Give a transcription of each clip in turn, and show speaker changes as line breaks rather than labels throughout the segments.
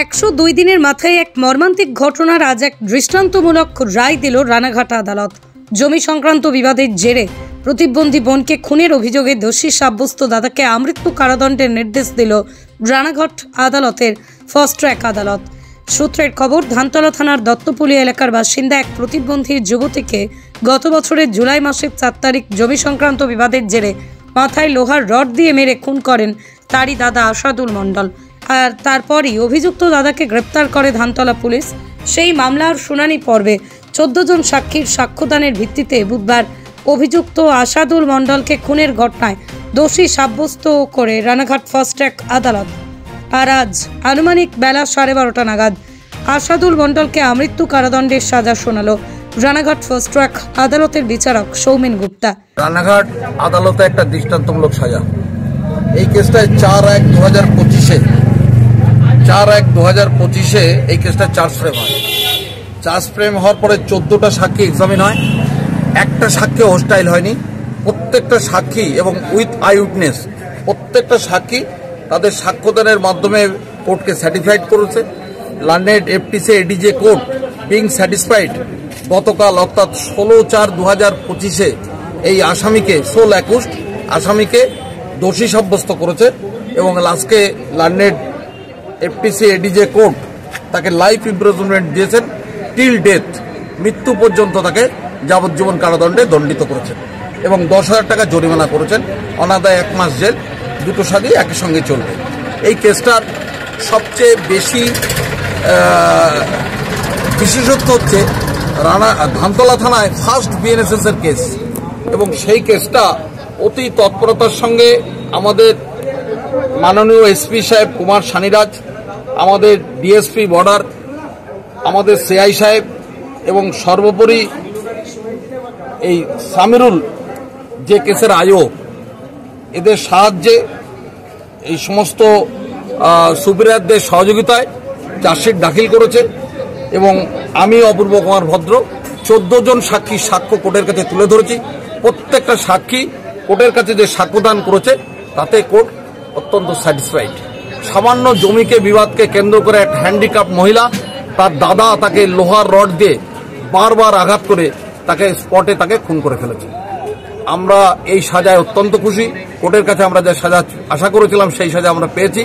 102 দিনের মাথায় এক মর্মান্তিক ঘটনার আজ এক দৃষ্টান্তমূলক রায় দিল রানাঘাট আদালত। জমি সংক্রান্ত বিবাদের জেরে প্রতিবন্ধী বোনকে খুনের অভিযোগে দোষী সাব্যস্ত দাদাকে আমৃত্যু কারাদণ্ডের নির্দেশ দিল রানাঘাট আদালতের ফার্স্ট ট্র্যাক আদালত। সূত্রের খবর, ধানতলা থানার দত্তপুলি এলাকার বাসিন্দা এক প্রতিবন্ধী যুবতীকে গত বছরের জুলাই মাসের 4 তারিখ জমি সংক্রান্ত বিবাদের জেরে মাথায় লোহার রড দিয়ে মেরে খুন করেন তারই দাদা আসাদুল মণ্ডল। আর তারপরই অভিযুক্ত দাদাকে গ্রেপ্তার করে ধানতলা পুলিশ। সেই মামলার শুনানি পর্বে 14 জন সাক্ষীর সাক্ষ্যদানের ভিত্তিতে বুধবার অভিযুক্ত আসাদুল মণ্ডলকে খুনের ঘটনায় দোষী সাব্যস্ত করে রানাঘাট ফার্স্ট ট্র্যাক আদালত। আর আজ আনুমানিক বেলা 12:30 নাগাদ আসাদুল মণ্ডলকে আমৃত্যু কারাদণ্ডের সাজা শোনালো রানাঘাট ফার্স্ট ট্র্যাক আদালতের বিচারক সৌমেন গুপ্তা।
রানাঘাট আদালতে একটা দৃষ্টান্তমূলক সাজা। এই কেসটায় 4/1/2025 এই কেসটা চার্জ ফ্রেম হয়। চার্জ ফ্রেম হওয়ার পরে 14টা সাক্ষী এক্সামিন হয়। একটা সাক্ষী হোস্টাইল হয়নি। প্রত্যেকটা সাক্ষী এবং উইথ আই উইটনেস প্রত্যেকটা সাক্ষী তাদের সাক্ষ্যদানের মাধ্যমে কোর্টকে স্যাটিসফাইড করেছে। Learned FTC ADJ court being satisfied গতকাল অর্থাৎ 16/4/2025 এই আসামিকে আসামিকে দোষী সাব্যস্ত করেছে এবং লাস্টকে লার্নেড এফটিসি এডিজে কোর্ট তাকে লাইফ ইমপ্রিজনমেন্ট দিয়েছেন, টিল ডেথ, মৃত্যু পর্যন্ত তাকে যাবজ্জীবন কারাদণ্ডে দণ্ডিত করেছেন এবং 10,000 টাকা জরিমানা করেছেন। অনাদায় 1 মাস জেল, দুটো সাজা একই সঙ্গে চলবে। এই কেসটার সবচেয়ে বেশি বিশেষত্ব হচ্ছে ধানতলা থানায় ফার্স্ট বিএনএসএস এর কেস এবং সেই কেসটা অতি তৎপরতার সঙ্গে আমাদের মাননীয় এসপি সাহেব কুমার সানিরাজ, আমাদের ডিএসপি বর্ডার, আমাদের সিআই সাহেব এবং সর্বোপরি এই সামিরুল যে কেসের আয়োগ, এদের সাহায্যে এই সমস্ত সুপিরিয়রদের সহযোগিতায় চার্জশিট দাখিল করেছে এবং আমি অপূর্ব কুমার ভদ্র 14 জন সাক্ষীর সাক্ষ্য কোর্টের কাছে তুলে ধরেছি। প্রত্যেকটা সাক্ষী কোর্টের কাছে যে সাক্ষ্যদান করেছে তাতে কোর্ট অত্যন্ত স্যাটিসফাইড। সামান্য জমিকে বিবাদকে কেন্দ্র করে এক হ্যান্ডিক্যাপ মহিলা, তার দাদা তাকে লোহার রড দিয়ে বারবার আঘাত করে তাকে স্পটে খুন করে ফেলেছে। আমরা এই সাজায় অত্যন্ত খুশি। কোর্টের কাছে আমরা যে সাজা আশা করেছিলাম সেই সাজা আমরা পেয়েছি।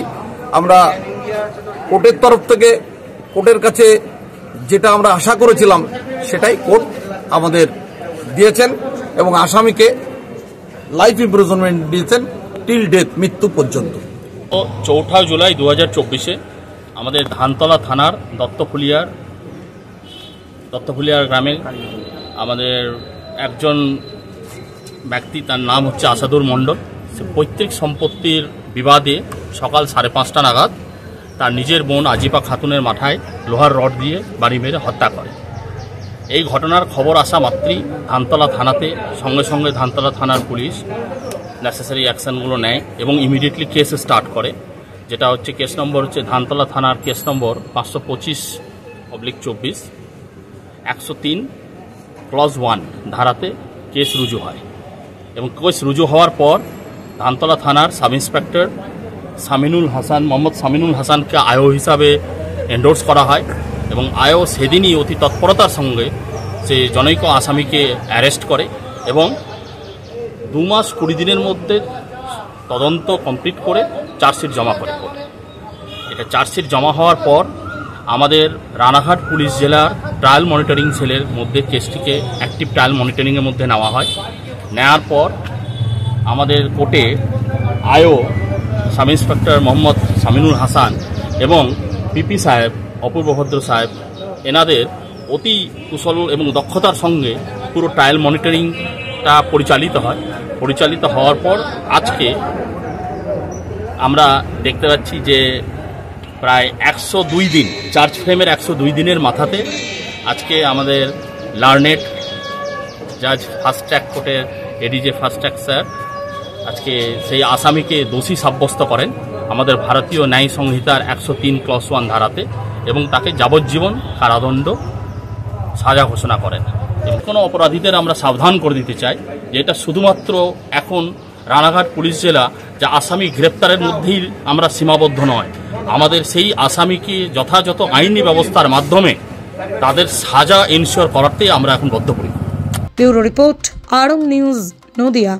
আমরা কোর্টের তরফ থেকে কোর্টের কাছে যেটা আমরা আশা করেছিলাম সেটাই কোর্ট আমাদের দিয়েছেন এবং আসামিকে লাইফ ইমপ্রিজনমেন্ট দিয়েছেন টিল ডেথ, মৃত্যু পর্যন্ত।
4 জুলাই 2024 আমাদের ধানতলা থানার দত্তপুলিয়ার গ্রামে আমাদের একজন ব্যক্তি, তার নাম হচ্ছে আসাদুল মণ্ডল, সে পৈতৃক সম্পত্তির বিবাদে সকাল 5:30 নাগাদ তার নিজের বোন আজিপা খাতুনের মাথায় লোহার রড দিয়ে বাড়ি মেরে হত্যা করে। এই ঘটনার খবর আসা মাত্রই ধানতলা থানাতে সঙ্গে সঙ্গে ধানতলা থানার পুলিশ নেসেসারি অ্যাকশনগুলো নেয় এবং ইমিডিয়েটলি কেস স্টার্ট করে। যেটা হচ্ছে কেস নম্বর হচ্ছে ধানতলা থানার কেস নম্বর 525/24, 103(1) ধারাতে কেস রুজু হয় এবং কেস রুজু হওয়ার পর ধানতলা থানার সাব ইন্সপেক্টর মোহাম্মদ সামিনুল হাসানকে আয়ো হিসাবে এন্ডোর্স করা হয় এবং আয়ো সেদিনই অতি তৎপরতার সঙ্গে সে জনৈক আসামিকে অ্যারেস্ট করে এবং 2 মাস 20 দিনের মধ্যে তদন্ত কমপ্লিট করে চার্জশিট জমা করে। এটা চার্জশিট জমা হওয়ার পর আমাদের রানাঘাট পুলিশ জেলার ট্রায়াল মনিটরিং সেলের মধ্যে কেসটিকে অ্যাক্টিভ ট্রায়াল মনিটরিংয়ের মধ্যে নেওয়া হয়। নেওয়ার পর আমাদের কোর্টে আয়ো সাব ইন্সপেক্টর মোহাম্মদ সামিনুল হাসান এবং পিপি সাহেব অপূর্ব ভদ্র সাহেব, এনাদের অতি কুশল এবং দক্ষতার সঙ্গে পুরো ট্রায়াল মনিটরিংটা পরিচালিত হওয়ার পর আজকে আমরা দেখতে পাচ্ছি যে প্রায় 102 দিন, চার্জ ফ্রেমের 102 দিনের মাথাতে আজকে আমাদের লার্নেড জাজ ফার্স্ট ট্র্যাক কোর্টের এডিজে ফার্স্ট ট্র্যাক স্যার আজকে সেই আসামিকে দোষী সাব্যস্ত করেন আমাদের ভারতীয় ন্যায় সংহিতার 103(1) ধারাতে এবং তাকে যাবজ্জীবন কারাদণ্ড সাজা ঘোষণা করেন। কোনো অপরাধীদের আমরা সাবধান করে দিতে চাই যে এটা শুধুমাত্র এখন রানাঘাট পুলিশ জেলা যা আসামি গ্রেপ্তারের মধ্যেই আমরা সীমাবদ্ধ নয়। আমাদের সেই আসামিকে যথাযথ আইনি ব্যবস্থার মাধ্যমে তাদের সাজা এনশিওর করাতেই আমরা এখন বদ্ধপরিকর।
Bureau report, Arong news, Nadia.